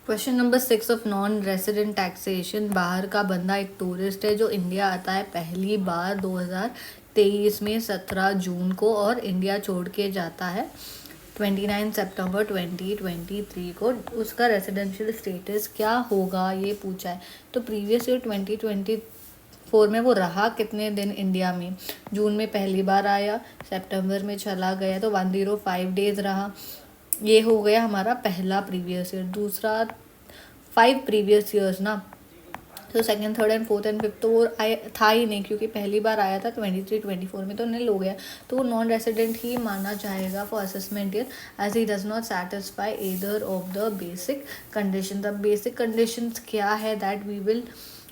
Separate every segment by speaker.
Speaker 1: Question number 6 of non resident taxation. बाहर का बंदा एक टूरिस्ट है जो इंडिया आता है पहली बार 2023 में 17 जून को और इंडिया छोड़ के जाता है 29 सितंबर 2023 को। उसका रेसिडेंशियल स्टेटस क्या होगा ये पूछा है। तो प्रीवियस ईयर 2024 में वो रहा कितने दिन इंडिया में। जून में पहली बार आया, सितंबर में चला गया, तो 105 डेज रहा। ये हो गया हमारा पहला प्रीवियस ईयर। दूसरा 5 प्रीवियस ईयर्स ना, तो second, third and fourth and fifth तो वो था ही नहीं, क्योंकि पहली बार आया था 23-24 में, तो निल हो गया। तो वो नॉन रेसिडेंट ही माना जाएगा for assessment year, as he does not satisfy either of the basic condition. The basic conditions क्या है that we will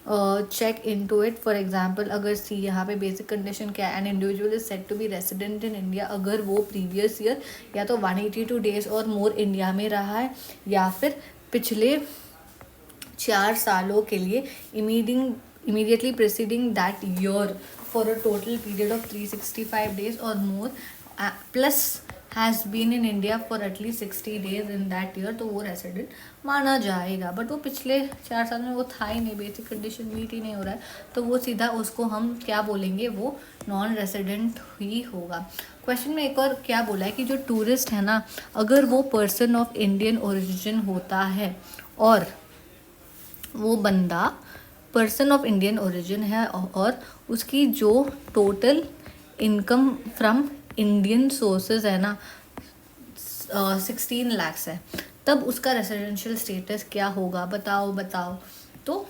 Speaker 1: check into it. For example अगर सी यहाँ पे बेसिक कंडीशन क्या है, an individual is set to be resident in India, अगर वो previous year या तो 182 डेज और मोर इंडिया में रहा है, या फिर पिछले 4 सालों के लिए immediately preceding that year for a total period of 365 days or more, plus has been in India for at least 60 days in that year, तो वो रेसिडेंट माना जाएगा। बट वो पिछले 4 साल में वो था ही नहीं, बेसिक कंडीशन मीट ही नहीं हो रहा है, तो वो सीधा उसको हम क्या बोलेंगे, वो नॉन रेसिडेंट ही होगा। क्वेश्चन में एक और क्या बोला है कि जो टूरिस्ट है ना, अगर वो पर्सन ऑफ इंडियन ओरिजिन होता है और वो बंदा पर्सन ऑफ इंडियन ओरिजिन है और उसकी जो total income from Indian sources है ना 16 लाख्स है, तब उसका रेसिडेंशियल स्टेटस क्या होगा, बताओ। तो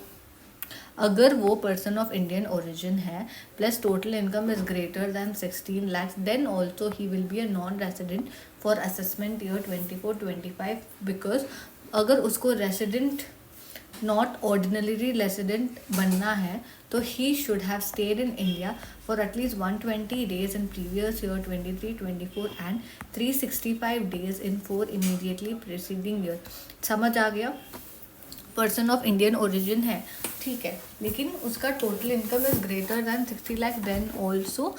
Speaker 1: अगर वो पर्सन ऑफ इंडियन ओरिजिन है plus total income is greater than 16 lakhs, then also he will be a non resident for assessment year 24-25, because अगर उसको रेसिडेंट नॉट ऑर्डिनरी रेसिडेंट बनना है तो he should have stayed in India for at least 120 days in previous year 23-24 and 365 days in 4 immediately preceding year. समझ आ गया? Person of Indian origin है, ठीक है, लेकिन उसका total income is greater than 60 lakh, then also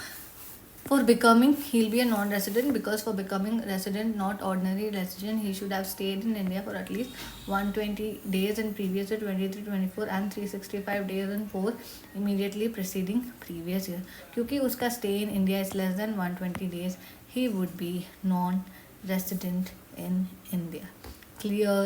Speaker 1: for becoming he'll be a non-resident, because for becoming resident, not ordinary resident, he should have stayed in India for at least 120 days in previous year 23-24 and 365 days in 4 immediately preceding previous year. क्योंकि उसका stay in India is less than 120 days, he would be non-resident in India. Clear?